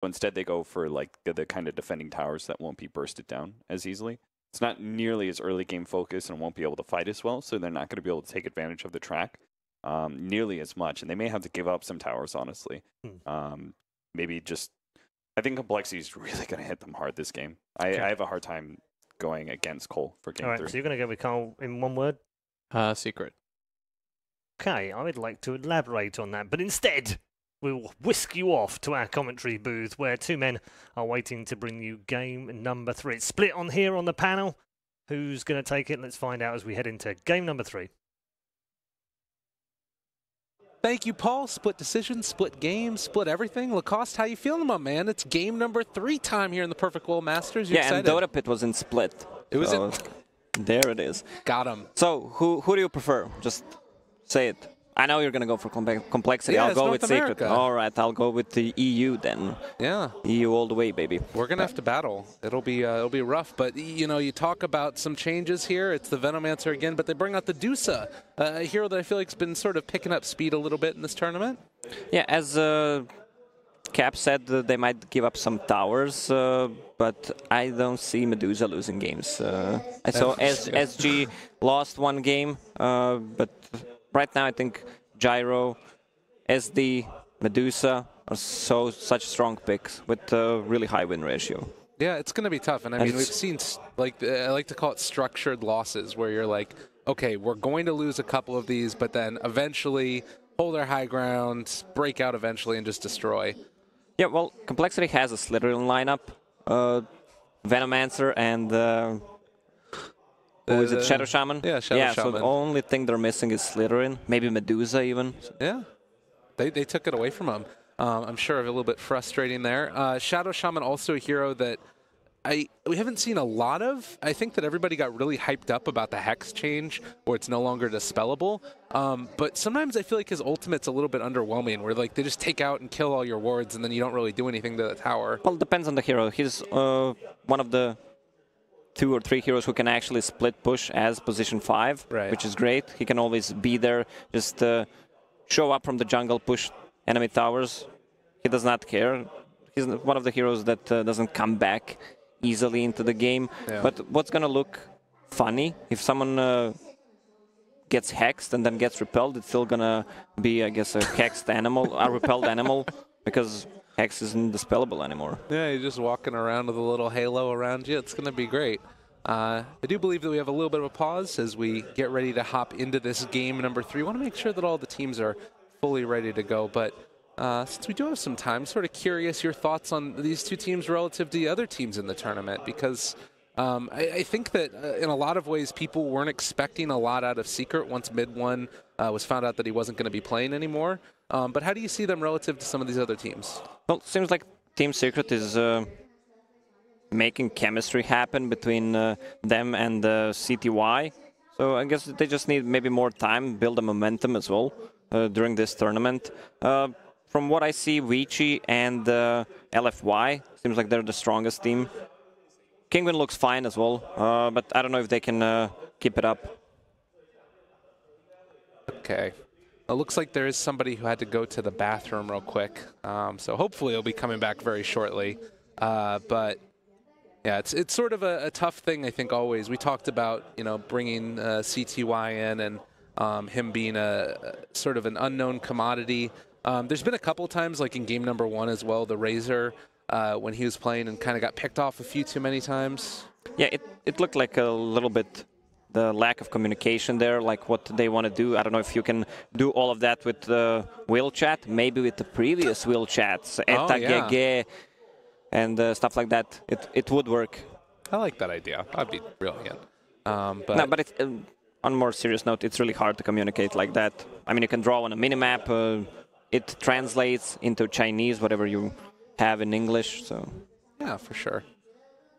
So instead, they go for like the kind of defending towers that won't be bursted down as easily. It's not nearly as early game focused and won't be able to fight as well, so they're not going to be able to take advantage of the track nearly as much, and they may have to give up some towers, honestly. Maybe just, I think compLexity is really going to hit them hard this game. I have a hard time going against CoL for game 3. All right, so you're going to go with CoL in one word? Secret. Okay, I would like to elaborate on that, but instead, we will whisk you off to our commentary booth where two men are waiting to bring you game number 3. It's split on here on the panel. Who's going to take it? Let's find out as we head into game number 3. Thank you, Paul. Split decision, split game, split everything. Lacoste, how you feeling, my man? It's game number 3 time here in the Perfect World Masters. You excited? And Dota Pit was in split. It was in... There it is. Got him. So, who do you prefer? Just say it. I know you're going to go for complexity. Yeah, I'll go with America. Secret. All right, I'll go with the EU then. Yeah. EU all the way, baby. We're going to have to battle. It'll be rough, but you know, you talk about some changes here. It's the Venomancer again, but they bring out the Dusa, a hero that I feel like's been sort of picking up speed a little bit in this tournament. Yeah, as Cap said, they might give up some towers, but I don't see Medusa losing games. I saw SG lost one game, but right now I think Gyro, SD, Medusa are such strong picks with a really high win ratio. Yeah, it's going to be tough, and I mean, we've seen, like, I like to call it structured losses, where you're like, okay, we're going to lose a couple of these, but then eventually hold our high ground, break out eventually, and just destroy. Yeah, well, compLexity has a Slytherin lineup, Venomancer, and who is it, Shadow Shaman? Yeah, Shaman. So the only thing they're missing is Slytherin, maybe Medusa even. Yeah, they took it away from him. I'm sure a little bit frustrating there. Shadow Shaman, also a hero that we haven't seen a lot of. I think that everybody got really hyped up about the Hex change, where it's no longer dispellable. But sometimes I feel like his ultimate's a little bit underwhelming, where like they just take out and kill all your wards, and then you don't really do anything to the tower. Well, it depends on the hero. He's one of the 2 or 3 heroes who can actually split push as position 5, which is great. He can always be there, just show up from the jungle, push enemy towers. He does not care. He's one of the heroes that doesn't come back easily into the game. Yeah. But what's going to look funny, if someone gets hexed and then gets repelled, it's still going to be, I guess, a hexed animal, a repelled animal, because Hex isn't dispellable anymore. Yeah, you're just walking around with a little halo around you. It's going to be great. I do believe that we have a little bit of a pause as we get ready to hop into this game number 3. I want to make sure that all the teams are fully ready to go, but since we do have some time, sort of curious your thoughts on these 2 teams relative to the other teams in the tournament, because I think that in a lot of ways people weren't expecting a lot out of Secret once Mid-1 was found out that he wasn't going to be playing anymore. But how do you see them relative to some of these other teams? Well, it seems like Team Secret is making chemistry happen between them and CTY. So I guess they just need maybe more time, build a momentum as well during this tournament. From what I see, Vici and LFY seems like they're the strongest team. Kingwin looks fine as well, but I don't know if they can keep it up. Okay. It looks like there is somebody who had to go to the bathroom real quick, so hopefully he'll be coming back very shortly. But yeah, it's sort of a tough thing, I think, always. We talked about, you know, bringing CTY in and him being a sort of an unknown commodity. There's been a couple times, like in game number 1 as well, the Razor, when he was playing and kind of got picked off a few too many times. Yeah, it looked like a little bit the lack of communication there, like what they want to do. I don't know if you can do all of that with wheel chat, maybe with the previous wheel chats, GG, and stuff like that. It would work. I like that idea. That'd be brilliant. But it's, on a more serious note, it's really hard to communicate like that. I mean, you can draw on a minimap. It translates into Chinese, whatever you have in English. So yeah, for sure.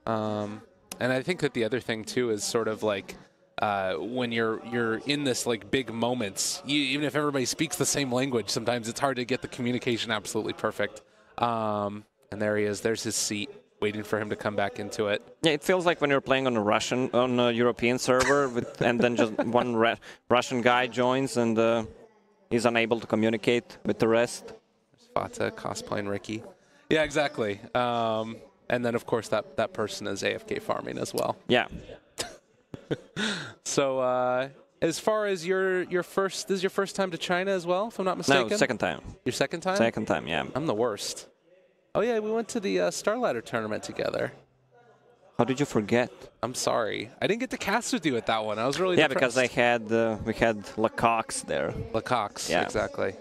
And I think that the other thing too is sort of like when you're in this like big moments, even if everybody speaks the same language, sometimes it's hard to get the communication absolutely perfect. And there he is. There's his seat, waiting for him to come back into it. Yeah, it feels like when you're playing on a European server, and then just one Russian guy joins and he's unable to communicate with the rest. Fata cosplaying Ricky. Yeah, exactly. And then, of course, that person is AFK farming as well. Yeah. So, as far as this is your first time to China as well, if I'm not mistaken? No, second time. Your second time? Second time, yeah. I'm the worst. Oh, yeah, we went to the Star Ladder tournament together. How did you forget? I'm sorry. I didn't get to cast with you at that one. I was really because we had Lecox there. Lecox, yeah. Exactly.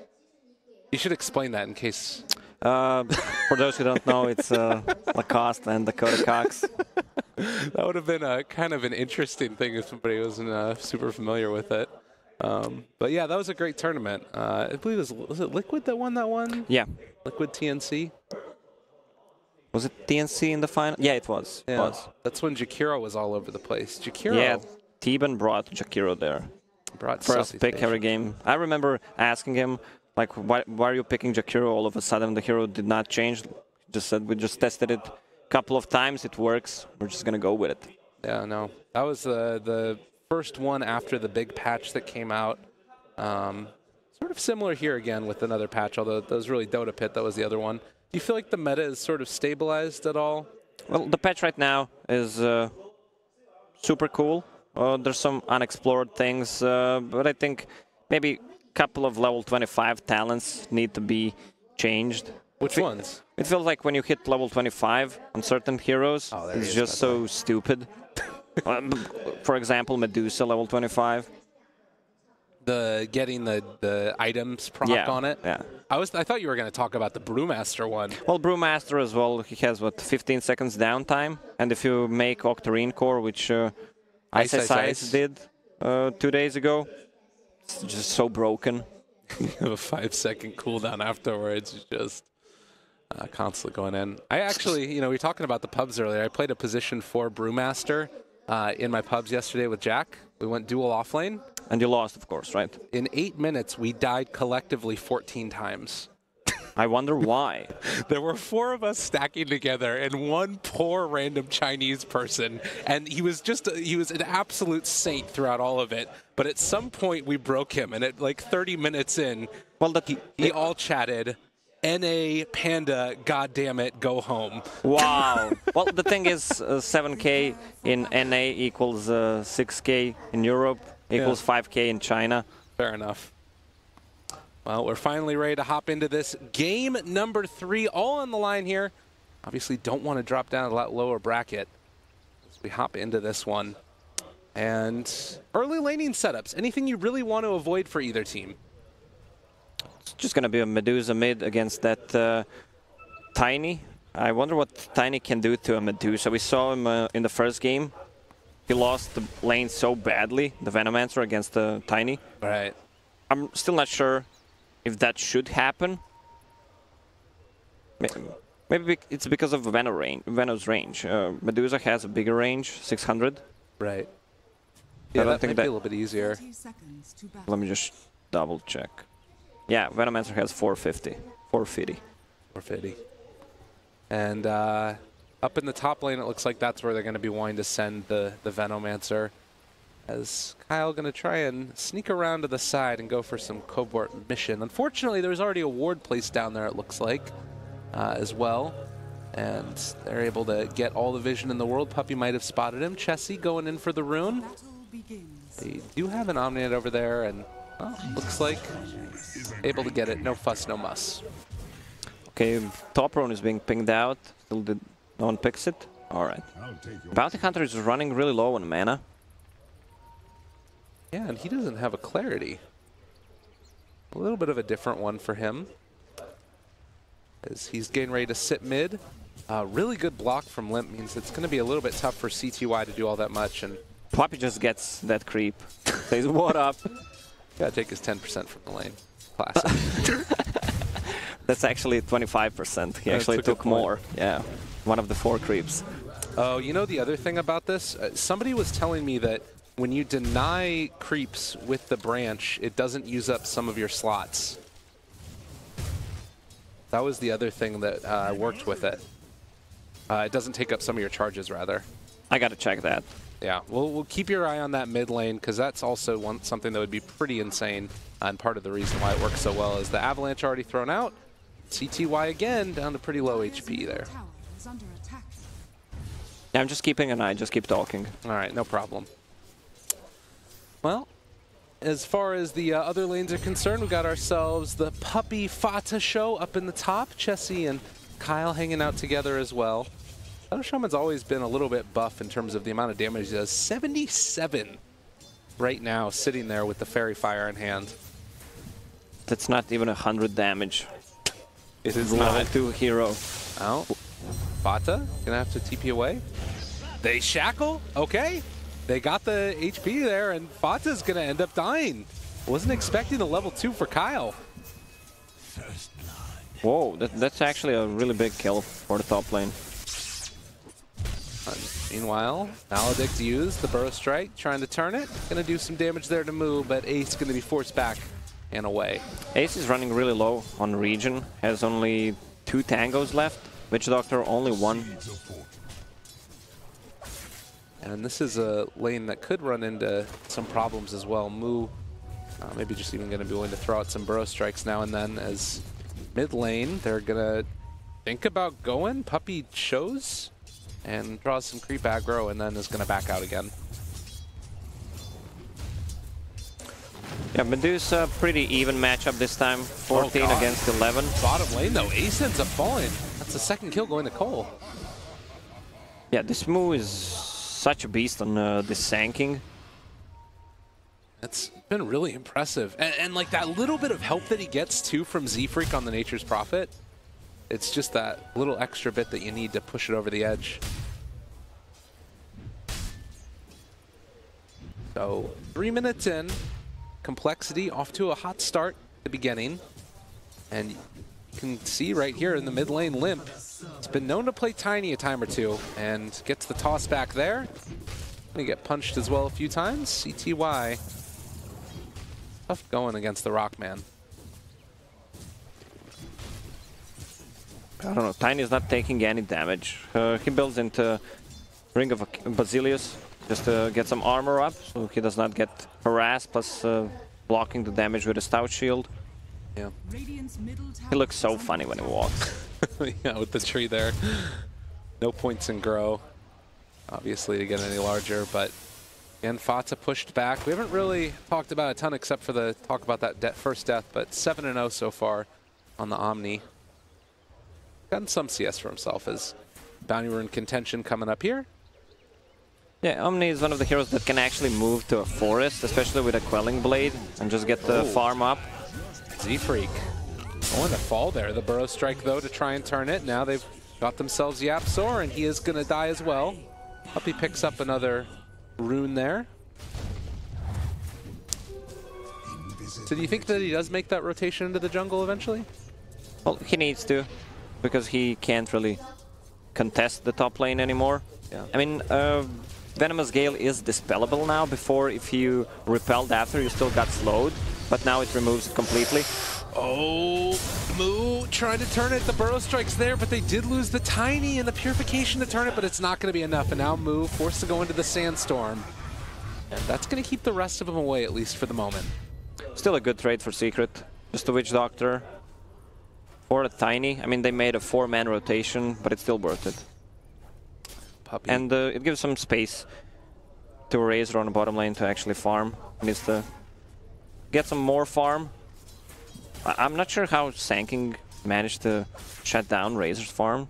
You should explain that in case... For those who don't know, it's Lacoste and Dakota Cox. That would have been a kind of an interesting thing if somebody wasn't super familiar with it. But yeah, that was a great tournament. I believe was it Liquid that won that one? Yeah. Liquid TNC? Was it TNC in the final? Yeah, it was. Yeah. It was. That's when Jakiro was all over the place. Jakiro. Yeah, Teban brought Jakiro there. Brought first pick every game. I remember asking him, like, why are you picking Jakiro? All of a sudden, the hero did not change. Just said we just tested it a couple of times. It works. We're just gonna go with it. Yeah, no, that was the first one after the big patch that came out. Sort of similar here again with another patch, although that was really Dota Pit. That was the other one. Do you feel like the meta is sort of stabilized at all? Well, the patch right now is super cool. There's some unexplored things, but I think maybe couple of level 25 talents need to be changed. Which ones? It feels like when you hit level 25 on certain heroes, it's just so stupid. For example, Medusa level 25. Getting the items proc on it? Yeah. I thought you were going to talk about the Brewmaster one. Well, Brewmaster as well, he has, what, 15 seconds downtime? And if you make Octarine Core, which Ice did 2 days ago, it's just so broken. You have a 5-second cooldown afterwards. Just constantly going in. I actually, we were talking about the pubs earlier. I played a position 4 Brewmaster in my pubs yesterday with Jack. We went dual offlane. And you lost, of course, right? In 8 minutes, we died collectively 14 times. I wonder why. There were 4 of us stacking together and one poor random Chinese person. And he was an absolute saint throughout all of it. But at some point, we broke him. And at like 30 minutes in, well, he all chatted, NA, Panda, goddammit, go home. Wow. Well, the thing is, 7K in NA equals 6K in Europe, equals 5K in China. Fair enough. Well, we're finally ready to hop into this game number 3, all on the line here. Obviously don't want to drop down a lot lower bracket as we hop into this one. And early laning setups, anything you really want to avoid for either team? It's just going to be a Medusa mid against that Tiny. I wonder what Tiny can do to a Medusa. We saw him in the first game. He lost the lane so badly, the Venomancer against the Tiny. Right. I'm still not sure if that should happen. Maybe it's because of Veno's range. Medusa has a bigger range, 600. Right. Yeah, that might be a little bit easier. Let me just double check. Yeah, Venomancer has 450. 450. 450. And up in the top lane, it looks like that's where they're going to be wanting to send the Venomancer. As Kyle going to try and sneak around to the side and go for some covert mission. Unfortunately, there's already a ward placed down there, it looks like, as well. And they're able to get all the vision in the world. Puppy might have spotted him. Chessie going in for the rune. They do have an Omniate over there, and looks like able to get it. No fuss, no muss. Okay, top rune is being pinged out. Still no one picks it. All right. Bounty Hunter is running really low on mana. Yeah, and he doesn't have a clarity. A little bit of a different one for him. As he's getting ready to sit mid. Really good block from Limp means it's going to be a little bit tough for CTY to do all that much. And Poppy just gets that creep. Says, what up? Gotta take his 10% from the lane. Classic. That's actually 25%. He actually took more. Yeah, one of the 4 creeps. Oh, you know the other thing about this? Somebody was telling me that when you deny creeps with the branch, it doesn't use up some of your slots. That was the other thing that worked with it. It doesn't take up some of your charges, rather. I gotta check that. Yeah, we'll keep your eye on that mid lane, because that's also something that would be pretty insane. And part of the reason why it works so well is the Avalanche already thrown out. CTY again down to pretty low HP there. Yeah, I'm just keeping an eye, just keep talking. All right, no problem. Well, as far as the other lanes are concerned, we've got ourselves the Puppy Fata show up in the top. Chessie and Kyle hanging out together as well. Shadow Shaman's always been a little bit buff in terms of the amount of damage he does. 77 right now, sitting there with the Fairy Fire in hand. That's not even 100 damage. It is Level not. 2 hero. Oh, Fata gonna have to TP away. They shackle, okay. They got the HP there, and Fata's gonna end up dying. Wasn't expecting the level 2 for Kyle. Whoa, that's actually a really big kill for the top lane. Meanwhile, Maledict used the Burrow Strike, trying to turn it. Gonna do some damage there to Moo, but Ace gonna be forced back and away. Ace is running really low on region, has only 2 tangos left. Witch Doctor only 1. And this is a lane that could run into some problems as well. Moo maybe just even gonna be willing to throw out some Burrow Strikes now and then. As mid lane, they're gonna think about going. Puppy shows and draws some creep aggro and then is gonna back out again. Yeah, Medusa, pretty even matchup this time. 14 against 11. Bottom lane though, Ace ends up falling. That's the second kill going to CoL. Yeah, this Moo is such a beast on this sanking. It's been really impressive. And like that little bit of help that he gets too from Z-Freak on the Nature's Prophet, it's just that little extra bit that you need to push it over the edge. So 3 minutes in, compLexity off to a hot start at the beginning. And you can see right here in the mid lane, Limp. It's been known to play Tiny a time or two and gets the toss back there. Gonna get punched as well a few times. CTY. Tough going against the Rockman. I don't know, Tiny's not taking any damage. He builds into Ring of Basilius just to get some armor up, so he does not get harassed, plus blocking the damage with a Stout Shield. Yeah. He looks so funny when he walks. Yeah, with the tree there. No points in grow, obviously, to get any larger, but again, Fata pushed back. We haven't really talked about a ton except for the talk about that first death, but 7-0 so far on the Omni. Gotten some CS for himself as Bounty Rune contention coming up here. Yeah, Omni is one of the heroes that can actually move to a forest, especially with a Quelling Blade, and just get the farm up. Z-Freak going to fall there. The Burrow Strike, though, to try and turn it. Now they've got themselves Yapsor, and he is going to die as well. Puppy picks up another rune there. So do you think that he does make that rotation into the jungle eventually? Well, he needs to, because he can't really contest the top lane anymore. Yeah. I mean, Venomous Gale is dispellable now. Before, if you repelled after, you still got slowed, but now it removes it completely. Oh, Moo trying to turn it. The Burrow Strike's there, but they did lose the Tiny and the Purification to turn it, but it's not going to be enough. And now Moo forced to go into the Sandstorm. And that's going to keep the rest of them away, at least for the moment. Still a good trade for Secret. Just a Witch Doctor or a Tiny. I mean, they made a 4-man rotation, but it's still worth it. Puppy. And it gives some space to Razor on the bottom lane to actually farm. He needs to get some more farm. I'm not sure how Sanking managed to shut down Razor's farm.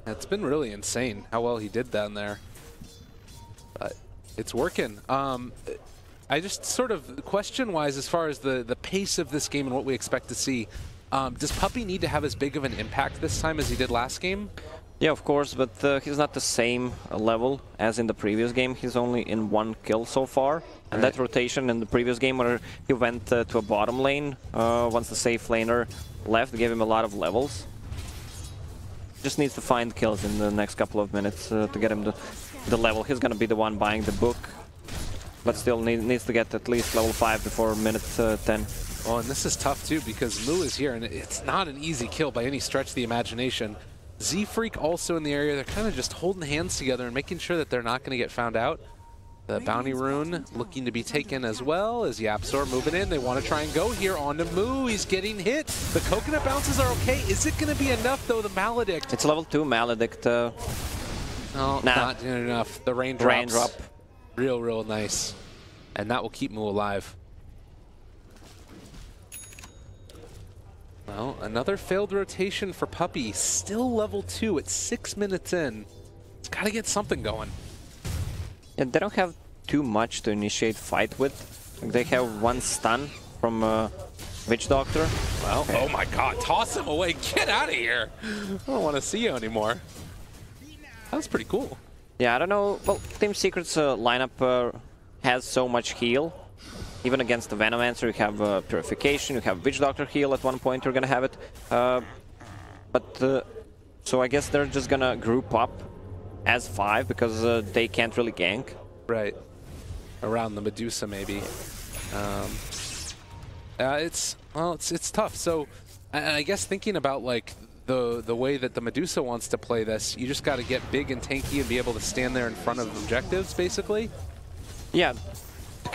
It's been really insane how well he did down there. But it's working. I just sort of, question-wise, as far as the pace of this game and what we expect to see, does Puppy need to have as big of an impact this time as he did last game? Yeah, of course, but he's not the same level as in the previous game. He's only in 1 kill so far. And that rotation in the previous game where he went to a bottom lane, once the safe laner left, gave him a lot of levels. Just needs to find kills in the next couple of minutes to get him the level. He's going to be the one buying the book, but still needs to get at least level 5 before minute 10. Oh, and this is tough too because Moo is here, and it's not an easy kill by any stretch of the imagination. Z-Freak also in the area. They're kind of just holding hands together and making sure that they're not going to get found out. The bounty rune looking to be taken as well as Yapzor moving in. They want to try and go here on to Moo. He's getting hit. The coconut bounces are okay. Is it going to be enough though? The Maledict. It's level 2 Maledict. No, not enough. The raindrops. Raindrop. Real nice. And that will keep Moo alive. Well, another failed rotation for Puppey. Still level 2 at 6 minutes in. It's got to get something going. Yeah, they don't have too much to initiate fight with. Like, they have one stun from Witch Doctor. Well, oh my god, toss him away. Get out of here. I don't want to see you anymore. That was pretty cool. Yeah, I don't know. Well, Team Secret's lineup has so much heal. Even against the Venomancer, you have Purification, you have Witch Doctor heal. At one point, you're gonna have it. So I guess they're just gonna group up as 5 because they can't really gank. Right. Around the Medusa, maybe. It's tough. So I guess thinking about like the way that the Medusa wants to play this, you just got to get big and tanky and be able to stand there in front of objectives, basically. Yeah.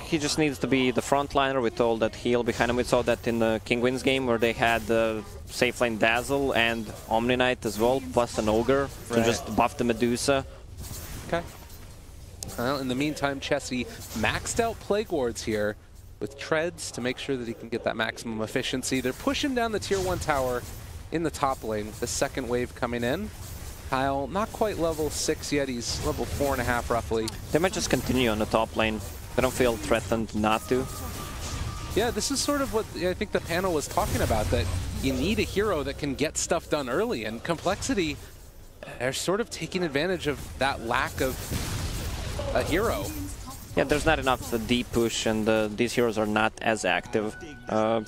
He just needs to be the frontliner with all that heal behind him. We saw that in the King Wins game where they had the safe lane Dazzle and Omni Knight as well, plus an Ogre to just buff the Medusa. Okay. Well, in the meantime, Chessie maxed out Plague Wards here with treads to make sure that he can get that maximum efficiency. They're pushing down the tier 1 tower in the top lane, the second wave coming in. Kyle, not quite level 6 yet, he's level 4.5 roughly. They might just continue on the top lane. They don't feel threatened not to. Yeah, this is sort of what I think the panel was talking about, that you need a hero that can get stuff done early, and compLexity are sort of taking advantage of that lack of a hero. Yeah, there's not enough deep push, and these heroes are not as active. No,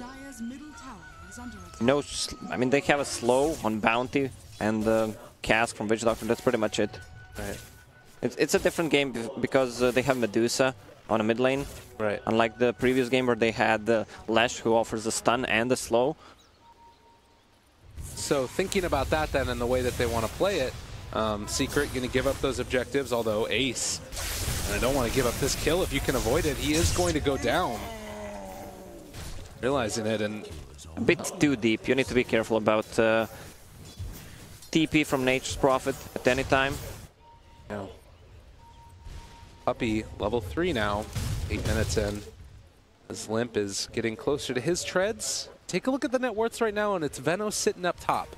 I mean, they have a slow on Bounty and Cask from Witch Doctor. That's pretty much it. Right. It's a different game because they have Medusa on a mid lane. Right. Unlike the previous game where they had Lash, who offers the stun and the slow. So thinking about that then and the way that they want to play it, Secret going to give up those objectives, although Ace, and I don't want to give up this kill if you can avoid it, he is going to go down. Realizing it, and a bit too deep. You need to be careful about TP from Nature's Prophet at any time. Yeah. Puppey, level 3 now, 8 minutes in. As Limp is getting closer to his treads. Take a look at the net worths right now, and it's Veno sitting up top.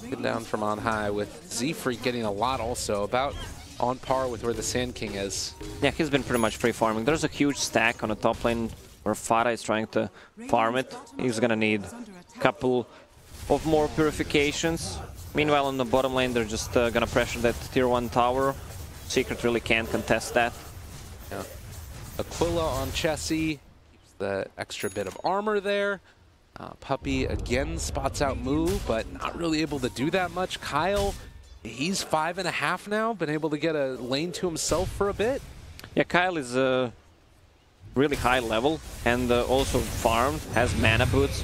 Getting down from on high with Z-Freak getting a lot also, about on par with where the Sand King is. Yeah, he's been pretty much free farming. There's a huge stack on the top lane where Farah is trying to farm it. He's gonna need a couple of more purifications. Meanwhile, on the bottom lane, they're just gonna pressure that tier 1 tower. Secret really can't contest that. Yeah. Aquila on Chessie, keeps the extra bit of armor there. Puppey again spots out Moo, but not really able to do that much. Kyle, he's 5.5 now, been able to get a lane to himself for a bit. Yeah, Kyle is really high level and also farmed, has mana boots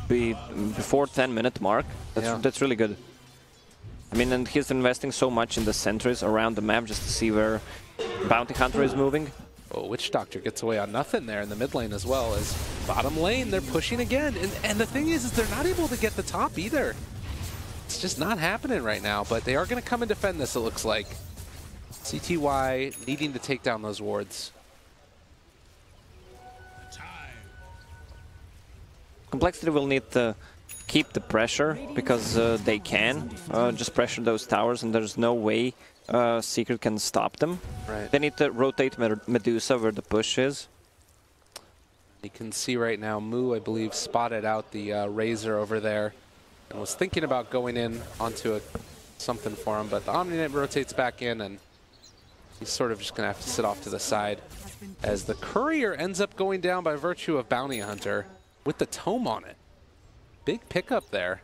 before 10-minute mark. That's really good. I mean, and he's investing so much in the sentries around the map just to see where Bounty Hunter is moving. Oh, Witch Doctor gets away on nothing there in the mid lane as well. As bottom lane, they're pushing again. And the thing is they're not able to get the top either. It's just not happening right now, but they are going to come and defend this, it looks like. CTY needing to take down those wards. compLexity will need to keep the pressure because they can just pressure those towers, and there's no way Secret can stop them. Right. They need to rotate Medusa where the push is. You can see right now Moo, I believe, spotted out the Razor over there and was thinking about going in onto something for him, but the Omni Knight rotates back in, and he's sort of just going to have to sit off to the side as the Courier ends up going down by virtue of Bounty Hunter with the Tome on it. Big pickup there.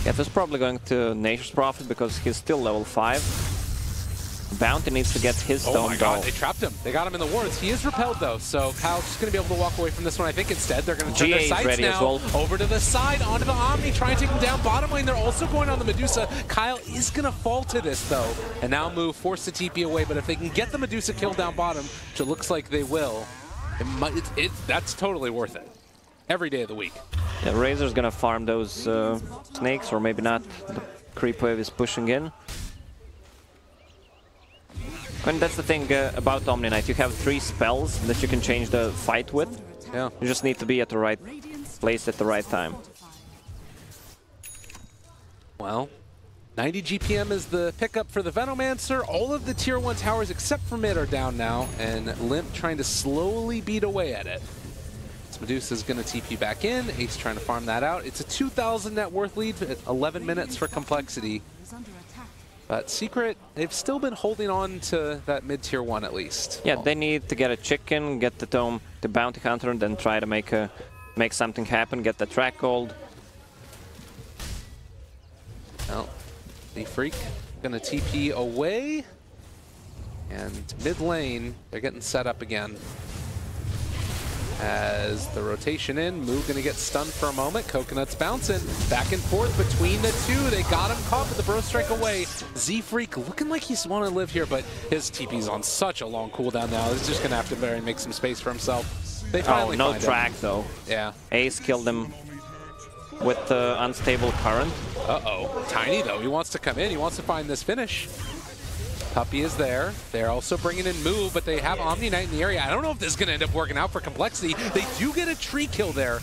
Yeah, that's probably going to Nature's Prophet because he's still level 5. Bounty needs to get his stone. Oh my god, they trapped him. They got him in the wards. He is repelled though, so Kyle's just going to be able to walk away from this one. I think instead they're going to turn their sights now over to the side, onto the Omni, try and take him down. Bottom lane, they're also going on the Medusa. Kyle is going to fall to this though, and now Move forced to TP away, but if they can get the Medusa kill down bottom, which it looks like they will, that's totally worth it. Every day of the week. Yeah, Razor's going to farm those snakes, or maybe not. The creep wave is pushing in. And that's the thing about Omni Knight. You have 3 spells that you can change the fight with. Yeah. You just need to be at the right place at the right time. Well, 90 GPM is the pickup for the Venomancer. All of the tier 1 towers except for mid are down now, and Limp trying to slowly beat away at it. So Medusa's going to TP back in. Ace trying to farm that out. It's a 2,000 net worth lead at 11 minutes for compLexity. But Secret, they've still been holding on to that mid-tier 1 at least. Yeah, they need to get a chicken, get the tome, the bounty hunter, and then try to make something happen, get the track gold. Well, the Freak gonna TP away. And mid lane, they're getting set up again. As the rotation in, Moo gonna get stunned for a moment. Coconut's bouncing back and forth between the two. They got him caught with the Bro Strike away. Z-Freak looking like he's want to live here, but his TP's on such a long cooldown now. He's just gonna have to very make some space for himself. They finally no find track him. though. Yeah. Ace killed him with the unstable current. Uh-oh. Tiny though, he wants to come in. He wants to find this finish. Puppey is there. They're also bringing in Move, but they have Omni Knight in the area. I don't know if this is going to end up working out for compLexity. They do get a tree kill there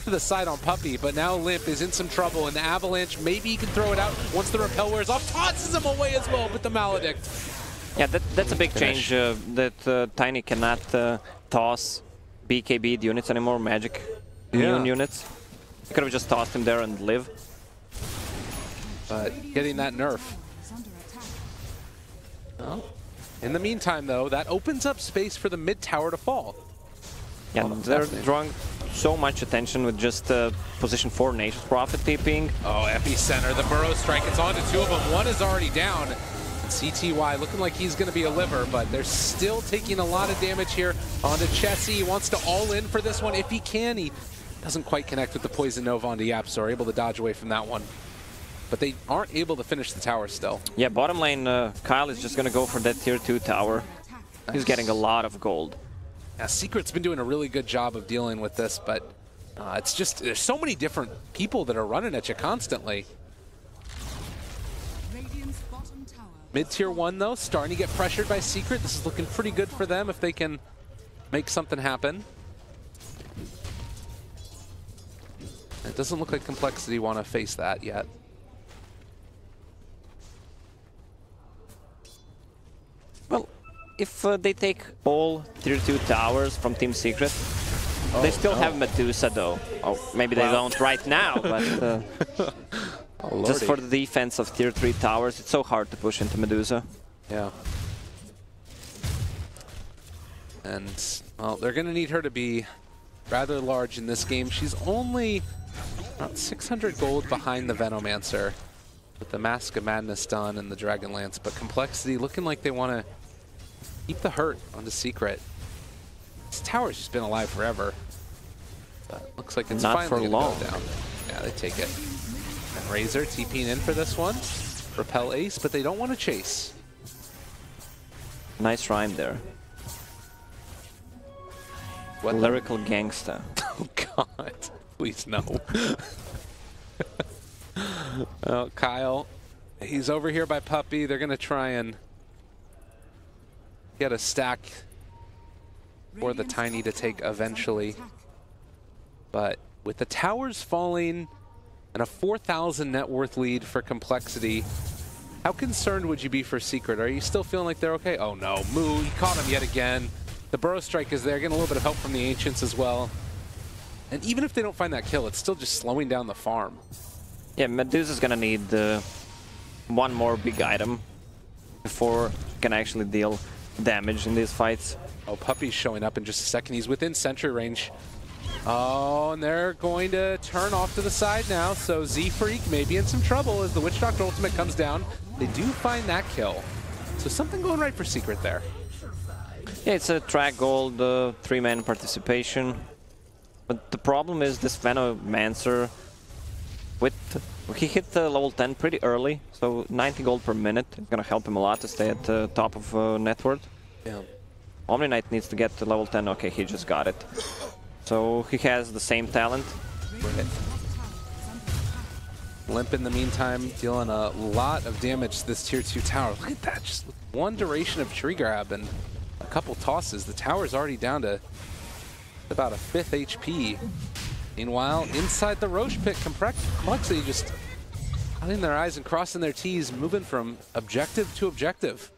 to the side on Puppey, but now Limp is in some trouble, and the Avalanche, maybe he can throw it out once the repel wears off. Tosses him away as well with the Maledict. Yeah, that's a big change that Tiny cannot toss BKB units anymore, magic immune units. You could have just tossed him there and live. But getting that nerf. Well, in the meantime, though, that opens up space for the mid tower to fall. Yeah, they're drawing so much attention with just position 4 Nature's Prophet TPing. Oh, Epicenter, the Burrow Strike, it's on to 2 of them. One is already down. And CTY looking like he's going to be a liver, but they're still taking a lot of damage here onto Chessie. He wants to all in for this one if he can. He doesn't quite connect with the Poison Nova onto Yap, so are able to dodge away from that one. But they aren't able to finish the tower still. Yeah, bottom lane, Kyle is just going to go for that tier 2 tower. He's getting a lot of gold. Yeah, Secret's been doing a really good job of dealing with this, but it's just, there's so many different people that are running at you constantly. Mid-tier 1, though, starting to get pressured by Secret. This is looking pretty good for them if they can make something happen. It doesn't look like compLexity want to face that yet. Well, if they take all tier 2 towers from Team Secret, they still have Medusa though. Oh, maybe they don't right now, but just for the defense of tier 3 towers, it's so hard to push into Medusa. Yeah. And, well, they're going to need her to be rather large in this game. She's only about 600 gold behind the Venomancer with the Mask of Madness done and the Dragon Lance, but compLexity looking like they want to keep the hurt on the Secret. This tower's just been alive forever. But looks like it's finally going to go down. Yeah, they take it. And Razor TPing in for this one. Repel Ace, but they don't want to chase. Nice rhyme there. What lyrical gangsta. Oh God, please no. Well, Kyle, he's over here by Puppey. They're gonna try and get a stack for the Tiny to take eventually. But with the towers falling and a 4,000 net worth lead for compLexity, how concerned would you be for Secret? Are you still feeling like they're okay? Oh no, Moo, he caught him yet again. The Burrow Strike is there, getting a little bit of help from the Ancients as well. And even if they don't find that kill, it's still just slowing down the farm. Yeah, Medusa's gonna need one more big item before he can actually deal damage in these fights. Oh, Puppey's showing up in just a second. He's within sentry range. Oh, and they're going to turn off to the side now, so Z-Freak may be in some trouble as the Witch Doctor ultimate comes down. They do find that kill. So something going right for Secret there. Yeah, it's a track gold, 3-man participation. But the problem is this Venomancer, he hit the level 10 pretty early, so 90 gold per minute. It's gonna help him a lot to stay at the top of net worth. Yeah. Omni Knight needs to get to level 10. Okay, he just got it. So he has the same talent. Right. Limp in the meantime dealing a lot of damage to this tier 2 tower. Look at that, just with one duration of tree grab and a couple tosses. The tower's already down to about a 5th HP. Meanwhile, inside the Roche pit, compLexity just cutting their eyes and crossing their T's, moving from objective to objective.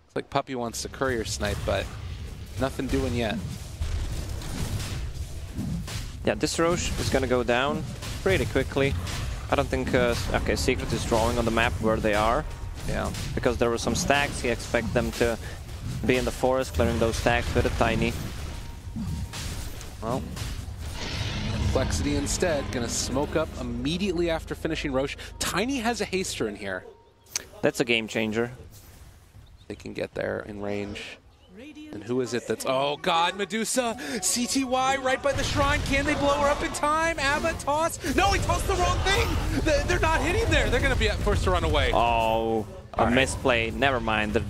It's like Puppy wants to courier snipe, but nothing doing yet. Yeah, this Roche is gonna go down pretty quickly. I don't think... okay, Secret is drawing on the map where they are. Yeah. Because there were some stacks, he expects them to be in the forest, clearing those stacks with a Tiny. Well, compLexity instead gonna smoke up immediately after finishing Roche. Tiny has a haster in here. That's a game changer. They can get there in range. And who is it that's... Oh god, Medusa! CTY right by the shrine. Can they blow her up in time? Ava toss? No, he tossed the wrong thing! They're not hitting there. They're gonna be forced to run away. Oh, a misplay. Never mind.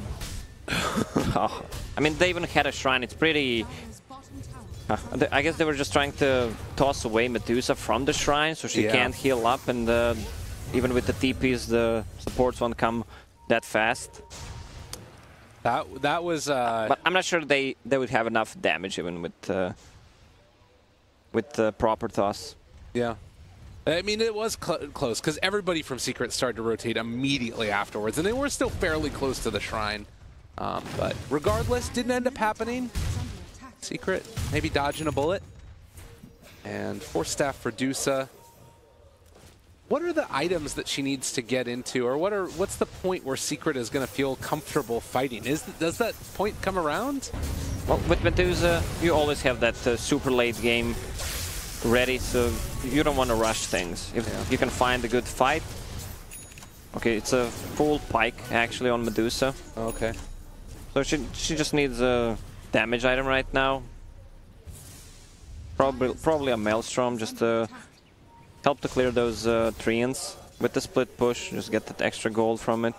Oh. I mean, they even had a shrine. It's pretty... I guess they were just trying to toss away Medusa from the shrine so she can't heal up, and even with the TPs, the supports won't come that fast. That was... But I'm not sure they would have enough damage even with proper toss. Yeah. I mean, it was close, because everybody from Secret started to rotate immediately afterwards, and they were still fairly close to the shrine. But regardless, didn't end up happening. Secret maybe dodging a bullet. And Force Staff for Dusa. What are the items that she needs to get into, or what's the point where Secret is going to feel comfortable fighting? Does that point come around? Well, with Medusa, you always have that super late game ready, so you don't want to rush things. If you can find a good fight. Okay, it's a full pike actually on Medusa. Okay. So she just needs a damage item right now. Probably a Maelstrom just to help to clear those Treants. With the split push, just get that extra gold from it.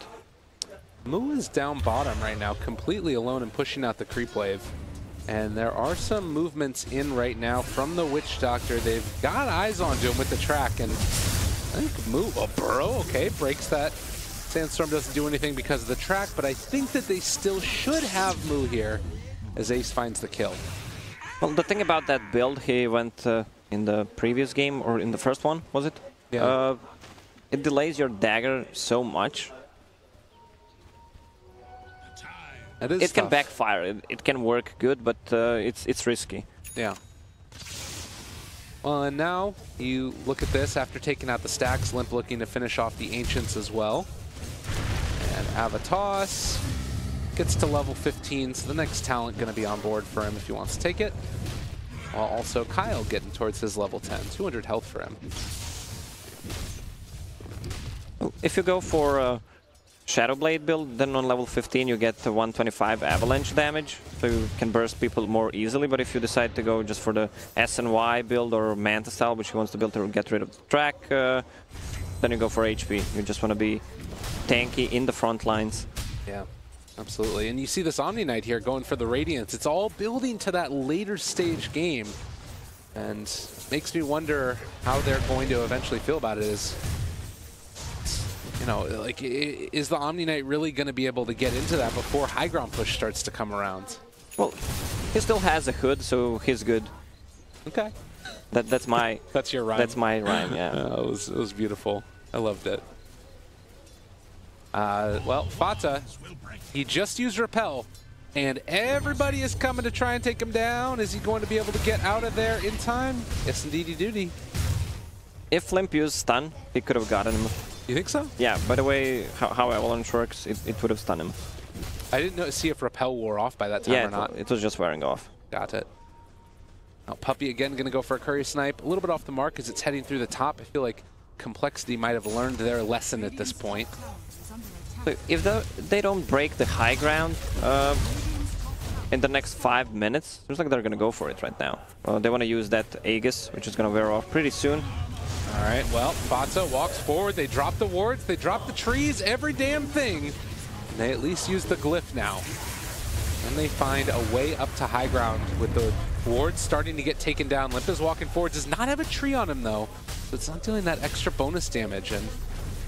Mu is down bottom right now, completely alone and pushing out the creep wave. And there are some movements in right now from the Witch Doctor. They've got eyes onto him with the track, and I think Mu, Burrow, okay, breaks that. Sandstorm doesn't do anything because of the track, but I think that they still should have Mu here as Ace finds the kill. Well, the thing about that build, he went in the previous game, or in the first one, was it? Yeah. It delays your dagger so much. It can backfire. It can work good, but it's risky. Yeah. Well, and now you look at this after taking out the stacks. Limp looking to finish off the Ancients as well. And Avatos gets to level 15, so the next talent going to be on board for him if he wants to take it. While also Kyle getting towards his level 10. 200 health for him. If you go for a Shadowblade build, then on level 15 you get the 125 avalanche damage, so you can burst people more easily. But if you decide to go just for the SNY build or Manta style, which he wants to build to get rid of the track, then you go for HP. You just want to be tanky in the front lines. Yeah, absolutely. And you see this Omni Knight here going for the Radiance. It's all building to that later stage game, and makes me wonder how they're going to eventually feel about it. You know, like, is the Omni Knight really going to be able to get into that before high ground push starts to come around? Well, he still has a hood, so he's good. Okay. That's my... That's your rhyme. That's my rhyme, yeah. It was beautiful. I loved it. Well, Fata, he just used Repel, and everybody is coming to try and take him down. Is he going to be able to get out of there in time? Yes, indeedy duty. If Limp used stun, he could have gotten him. You think so? Yeah, by the way, how Avalanche works, it would have stunned him. I didn't see if Repel wore off by that time or not. Yeah, it was just wearing off. Got it. Now, Puppy again going to go for a courier snipe. A little bit off the mark as it's heading through the top. I feel like compLexity might have learned their lesson at this point. So if they don't break the high ground in the next 5 minutes, seems like they're gonna go for it right now. They want to use that Aegis, which is gonna wear off pretty soon. All right, well, Fata walks forward. They drop the wards, they drop the trees, every damn thing. And they at least use the glyph now. And they find a way up to high ground with the wards starting to get taken down. Limpa's walking forward, does not have a tree on him though. So it's not doing that extra bonus damage. And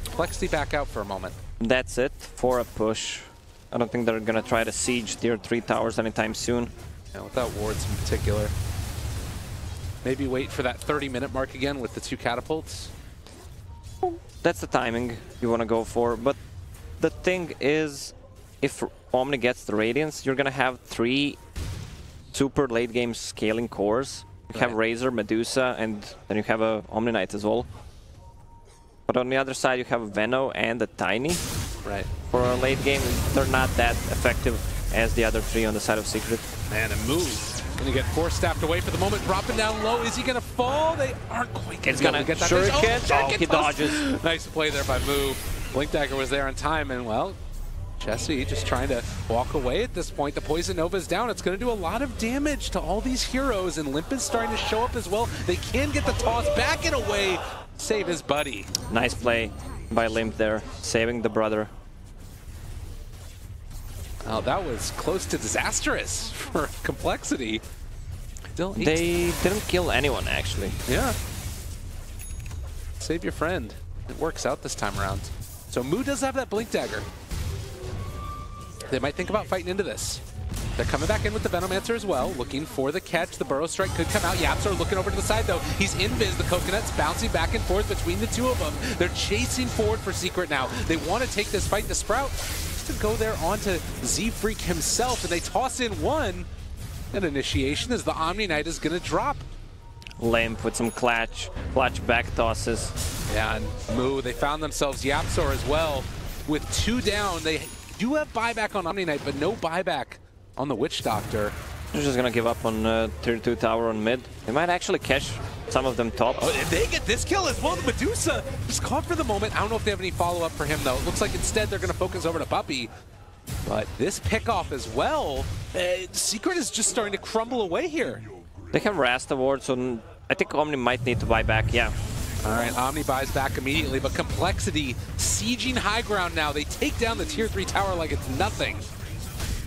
compLexity back out for a moment. That's it for a push. I don't think they're gonna try to siege tier 3 towers anytime soon. Yeah, without wards in particular. Maybe wait for that 30-minute mark again with the 2 catapults. That's the timing you want to go for, but the thing is, if Omni gets the Radiance, you're gonna have 3 super late game scaling cores. You have Razor, Medusa, and then you have a Omni Knight as well. But on the other side, you have a Veno and a Tiny. Right. For a late game, they're not that effective as the other 3 on the side of Secret. Man, a move. Gonna get force-staffed away for the moment, dropping down low. Is he gonna fall? They aren't quite gonna get that. Shuriken. Oh, he dodges. Nice play there by Moo. Blink Dagger was there on time, and well, Jesse just trying to walk away at this point. The Poison Nova's down. It's gonna do a lot of damage to all these heroes, and Limp is starting to show up as well. They can get the toss back and away, save his buddy. Nice play by Limp there, saving the brother. Oh, that was close to disastrous for compLexity. Still they didn't kill anyone, actually. Yeah. Save your friend. It works out this time around. So Moo does have that Blink Dagger. They might think about fighting into this. They're coming back in with the Venomancer as well, looking for the catch. The Burrow Strike could come out. YapzOr looking over to the side, though. He's invis. The Coconut's bouncing back and forth between the 2 of them. They're chasing forward for Secret now. They want to take this fight to Sprout. To go there onto Z-Freak himself, and they toss in 1. An initiation as the Omni Knight is going to drop. Limp with some clutch back tosses. Yeah, and Moo, they found themselves YapzOr as well. With 2 down, they do have buyback on Omni Knight, but no buyback on the Witch Doctor. They're just going to give up on tier 2 tower on mid. They might actually catch some of them top. Oh, if they get this kill as well, the Medusa just caught for the moment. I don't know if they have any follow-up for him, though. It looks like instead they're going to focus over to Puppey. But this pick-off as well, Secret is just starting to crumble away here. They have Rasta ward, so I think Omni might need to buy back, yeah. All right, Omni buys back immediately, but compLexity sieging high ground now. They take down the tier 3 tower like it's nothing.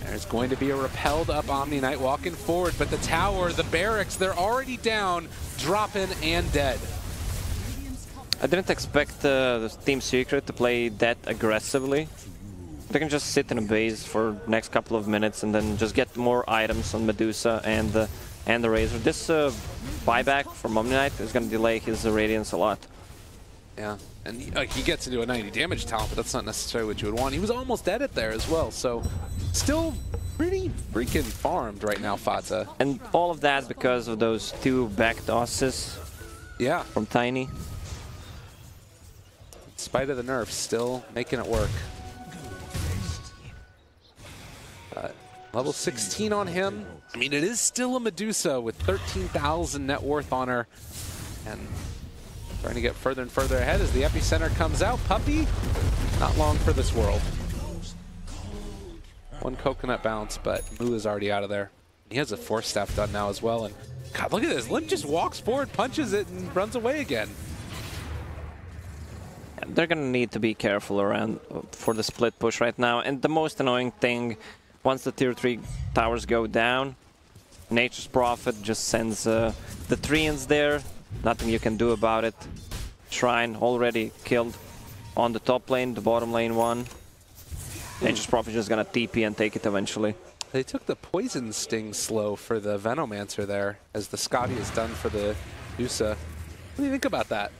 There's going to be a repelled up Omni Knight walking forward, but the tower, the barracks, they're already down, dropping and dead. I didn't expect the Team Secret to play that aggressively. They can just sit in a base for the next couple of minutes and then just get more items on Medusa and the Razor. This buyback from Omni Knight is going to delay his Radiance a lot. Yeah, and he gets into a 90 damage talent, but that's not necessarily what you would want. He was almost dead at there as well, so still pretty freaking farmed right now, Fata. And all of that because of those 2 back tosses. Yeah. From Tiny. In spite of the nerfs, still making it work. Level 16 on him. I mean, it is still a Medusa with 13,000 net worth on her. And trying to get further and further ahead as the epicenter comes out. Puppey, not long for this world. 1 coconut bounce, but Moo is already out of there. He has a force staff done now as well. And God, look at this. Limp just walks forward, punches it, and runs away again. They're going to need to be careful around for the split push right now. And the most annoying thing, once the tier 3 towers go down, Nature's Prophet just sends the Treants there. Nothing you can do about it. Shrine already killed on the top lane, the bottom lane one. Nature's Prophet just going to TP and take it eventually. They took the Poison Sting slow for the Venomancer there, as the Scotty is done for the Medusa. What do you think about that?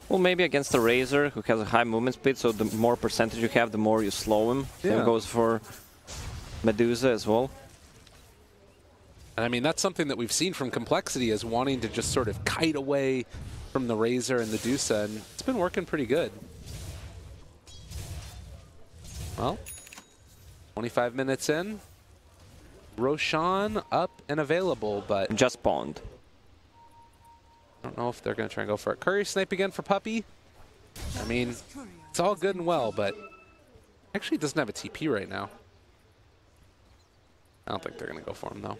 Well, maybe against the Razor, who has a high movement speed, so the more percentage you have, the more you slow him. Yeah. Same goes for Medusa as well. And I mean, that's something that we've seen from compLexity, is wanting to just sort of kite away from the Razor and the Medusa, and it's been working pretty good. Well, 25 minutes in. Roshan up and available, but just spawned. I don't know if they're going to try and go for it. Courier Snipe again for Puppey. I mean, It's all good and well, but actually doesn't have a TP right now. I don't think they're going to go for him, though.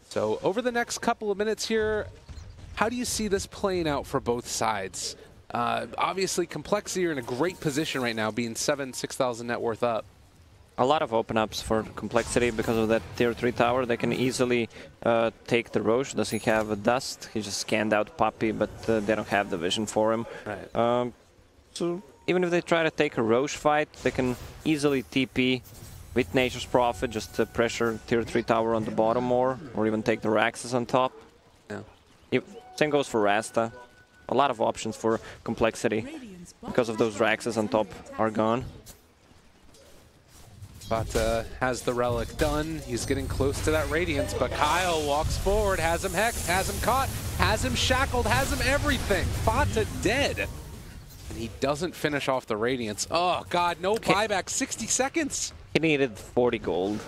So over the next couple of minutes here, how do you see this playing out for both sides? Obviously, compLexity are in a great position right now, being 6,000 net worth up. A lot of open ups for compLexity because of that tier 3 tower. They can easily take the Roche. Does he have a Dust? He just scanned out Puppy, but they don't have the vision for him. Right. So even if they try to take a Roche fight, they can easily TP with Nature's Prophet, just to pressure tier 3 tower on the bottom more, or even take the Raxes on top. Yeah. Same goes for Rasta. A lot of options for compLexity because of those Raxes on top are gone. But has the relic done. He's getting close to that Radiance, but Kyle walks forward, has him hexed, has him caught, has him shackled, has him everything. Fata dead. And he doesn't finish off the Radiance. Oh god, no buyback, 60 seconds. He needed 40 gold.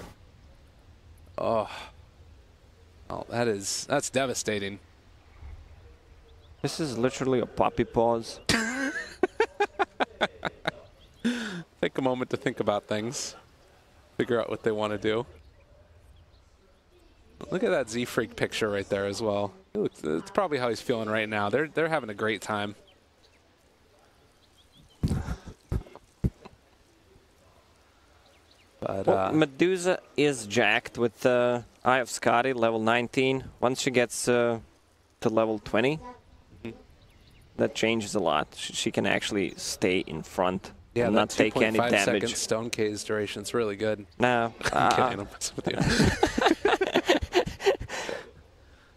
Oh, that's devastating. This is literally a puppy pause. Take a moment to think about things. Figure out what they want to do. Look at that Z-Freak picture right there as well. It's probably how he's feeling right now. They're having a great time. But well, Medusa is jacked with Eye of Scotty, level 19. Once she gets to level 20, that changes a lot. She can actually stay in front. Yeah, not take any damage. 2.5 second Stone K's duration. It's really good. No. I'm kidding. I'm messing with you.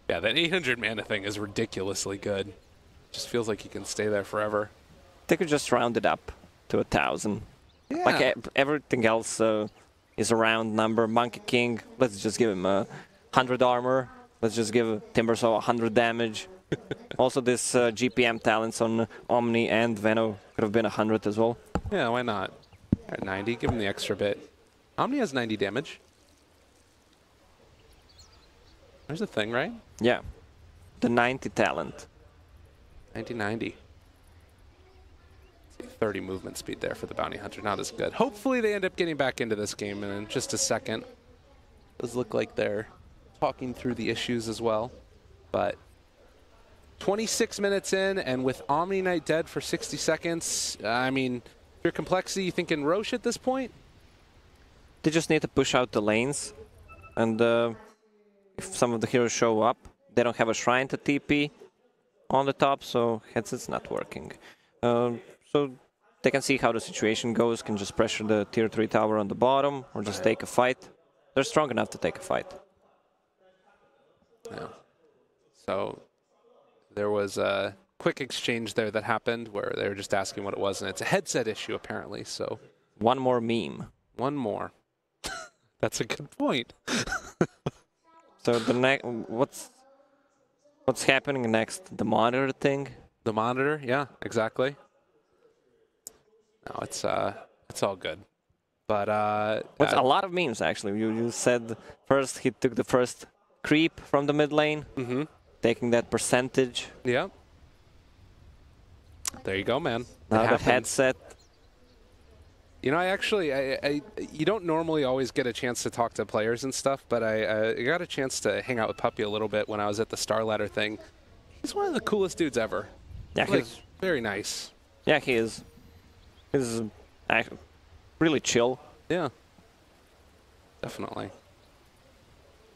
Yeah, that 800 mana thing is ridiculously good. Just feels like you can stay there forever. They could just round it up to 1,000. Yeah. Like everything else is a round number. Monkey King, let's just give him 100 armor. Let's just give Timbersaw 100 damage. Also, this GPM talents on Omni and Veno could have been 100 as well. Yeah, why not? At 90, give him the extra bit. Omni has 90 damage. There's a thing, right? Yeah. The 90 talent. 90. 30 movement speed there for the Bounty Hunter. Not as good. Hopefully they end up getting back into this game in just a second. Does look like they're talking through the issues as well. But 26 minutes in, and with Omni Knight dead for 60 seconds, I mean, your compLexity, you thinking Roche at this point? They just need to push out the lanes, and if some of the heroes show up, they don't have a shrine to TP on the top, so hence it's not working. So they can see how the situation goes, can just pressure the tier 3 tower on the bottom, or just take a fight. They're strong enough to take a fight. Yeah. So there was a quick exchange there that happened where they were just asking what it was, and it's a headset issue apparently, so. One more meme. One more. That's a good point. So the what's happening next? The monitor thing? The monitor, yeah, exactly. No, it's all good. But what's a lot of memes actually. You said first he took the first creep from the mid lane, taking that percentage. Yeah. There you go, man. Now the headset. You know, I you don't normally always get a chance to talk to players and stuff, but I got a chance to hang out with Puppy a little bit when I was at the Star Ladder thing. He's one of the coolest dudes ever. Yeah, like, very nice. Yeah, he is. He's actually really chill. Yeah. Definitely.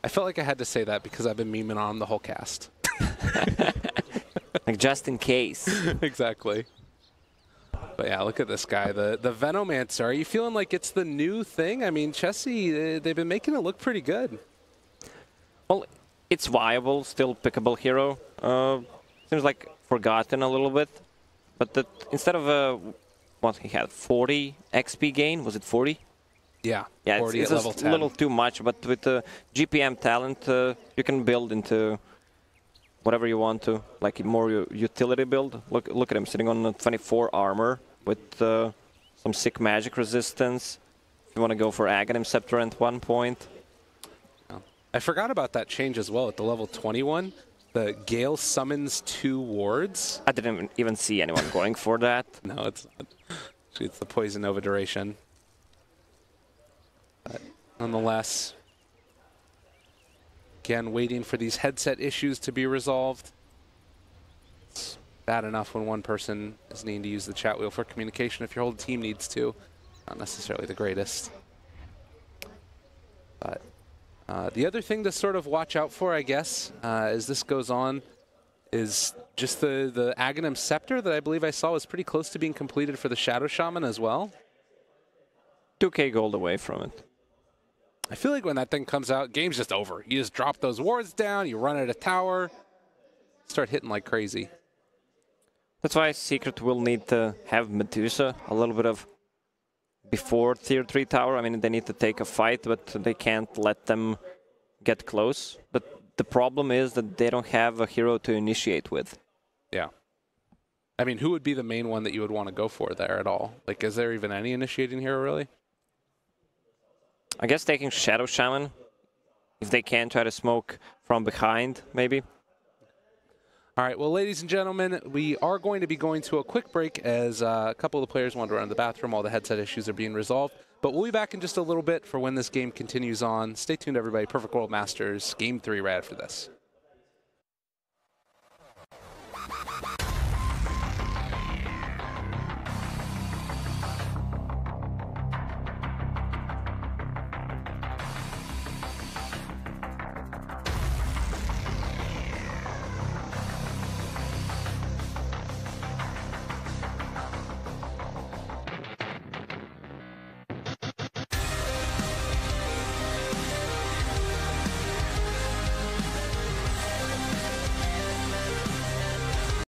I felt like I had to say that because I've been memeing on him the whole cast. Like just in case. Exactly. But yeah, look at this guy, the Venomancer. Are you feeling like it's the new thing? I mean, Chessie, they've been making it look pretty good. Well, it's viable, still pickable hero. Seems like forgotten a little bit. But instead of, what he had, 40 XP gain? Was it 40? Yeah, yeah, 40 it's at level 10. A little too much, but with the GPM talent, you can build into whatever you want to, like more utility build. Look at him sitting on 24 armor with some sick magic resistance. If you want to go for Aghanim Scepter at one point. I forgot about that change as well at the level 21. The Gale summons 2 wards. I didn't even see anyone going for that. No, it's not. Actually, it's the Poison Nova duration. But nonetheless, again, waiting for these headset issues to be resolved. It's bad enough when one person is needing to use the chat wheel for communication if your whole team needs to. Not necessarily the greatest. But the other thing to sort of watch out for, I guess, as this goes on, is just the Aghanim Scepter that I believe I saw was pretty close to being completed for the Shadow Shaman as well. 2k gold away from it. I feel like when that thing comes out, game's just over. You just drop those wards down, you run at a tower, start hitting like crazy. That's why Secret will need to have Medusa a little bit of before tier 3 tower. I mean, they need to take a fight, but they can't let them get close. But the problem is that they don't have a hero to initiate with. Yeah. I mean, who would be the main one that you would want to go for there at all? Like, is there even any initiating hero, really? I guess taking Shadow Shaman, if they can try to smoke from behind, maybe. All right, well, ladies and gentlemen, we are going to be going to a quick break as a couple of the players want to run to the bathroom while the headset issues are being resolved. But we'll be back in just a little bit for when this game continues on. Stay tuned, everybody. Perfect World Masters, Game 3 right after this.